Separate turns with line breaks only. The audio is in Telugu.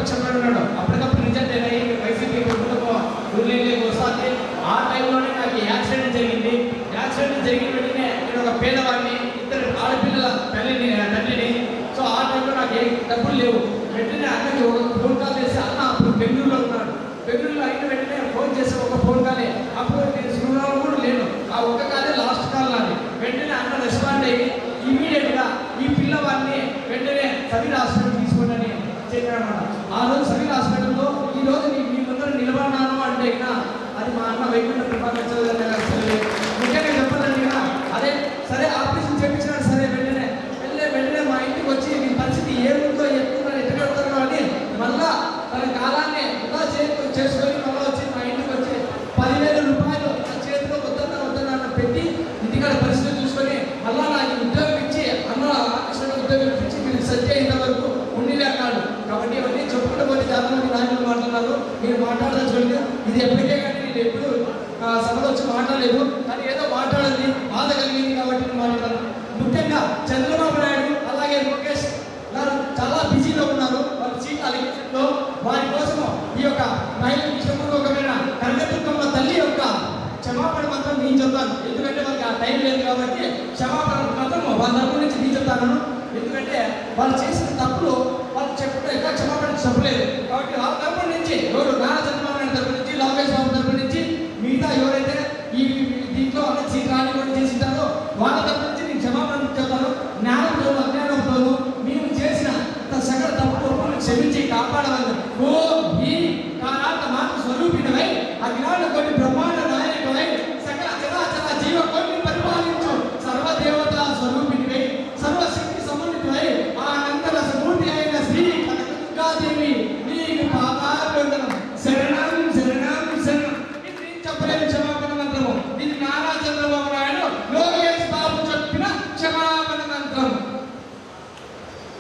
చెప్పాడు ఉన్నాడు. అప్పటికప్పుడు నిజంగా వైసీపీ ఊర్లేకి వస్తే ఆ టైంలోనే నాకు యాక్సిడెంట్ జరిగింది. యాక్సిడెంట్ జరిగిన వెంటనే నేను ఒక పేదవాడిని, ఇద్దరు ఆడపిల్లల తండ్రిని. సో ఆ టైంలో నాకు ఏ డబ్బులు లేవు. వెంటనే అన్నకి ఒక ఫోన్ కాల్ చేసి, అన్న అప్పుడు బెంగళూరులో ఉన్నాడు. బెంగళూరులో అయిన వెంటనే ఫోన్ చేసి ఒక ఫోన్ కాలే, అప్పుడు నేను శృంగారం కూడా లేను. ఆ ఒక్క కాలే లాస్ట్ కాల్ నాది. వెంటనే అన్న రెస్పాండ్ అయ్యి ఇమీడియట్గా ఈ పిల్లవాడిని వెంటనే సమీర్ హాస్పిటల్ తీసుకోండి చెప్పాడన్నమాట. ఆ రోజు సమీర్ హాస్పిటల్లో ఈ రోజు మీ ముందర నిలబడినాను అంటే అది మా అన్న వైకుంఠ ప్రభాకర్ చౌదరి గారు. ముఖ్యంగా చెప్పాలంటే అదే సరే ఆపరేషన్ చేయించినాడు. సరే వెంటనే మా ఇంటికి వచ్చి మీ పరిస్థితి ఏముందో ఎక్కువ ఎట్టుకెళ్తారో అని మళ్ళా తన కాలాన్ని వృధా చేసుకొని మళ్ళీ వచ్చి మా ఇంటికి వచ్చి 10,000 రూపాయలు నా చేతిలో వద్దన్న పెట్టి ఇంటికాడ పరిస్థితి చూసుకొని మళ్ళా నాకు ఉద్యోగం ఇచ్చి అన్న ఆకర్షణ ఉద్యోగం ఇచ్చి మీరు సత్య అయిన వరకు ఉండిలేన్నాడు. కాబట్టి ఇవన్నీ చెప్పుకుంటూ పోతే చాలా మంది నాయకులు మాట్లాడుతున్నారు. మీరు మాట్లాడదలుచుకోండి. ఇది ఎప్పటికే కానీ నేను ఎప్పుడు సభలో వచ్చి మాట్లాడలేదు, కానీ ఏదో మాట్లాడాలి బాధ కలిగింది కాబట్టి నేను మాట్లాడాను. ముఖ్యంగా చంద్రబాబు నాయుడు అలాగే లోకేష్ గారు చాలా బిజీలో ఉన్నారు. వాళ్ళ సీట్ అలిగేషన్లో వారి కోసం ఈ యొక్క మహిళల విషయంలో ఒకమైన కనకదుర్గమ్మ తల్లి యొక్క క్షమాపణ మాత్రం నేను చెప్తాను. ఎందుకంటే వాళ్ళకి ఆ టైం లేదు కాబట్టి క్షమాపణ మాత్రం వాళ్ళ తరపు నుంచి నేను చెప్తాను. ఎందుకంటే వాళ్ళు చేసిన తప్పులు వాళ్ళు చెప్పుకుంటే ఎక్కడ క్షమాపణ చెప్పలేదు. కాబట్టి వాళ్ళ తరపు నుంచి ఎవరు నారా చంద్రబాబు నాయుడు తరపు నుంచి, లోకేష్ బాబు తరపు నుంచి, మిగతా ఎవరైతే ఈ దీంట్లో సీట్ రానివ్వడం చేసింటారో వాళ్ళ తరపు నుంచి నేను క్షమాపణ చెప్తాను. జ్ఞానంతోను అజ్ఞానంతోను మేము చేసిన సకల తప్పు క్షమించి కాపాడవాలి.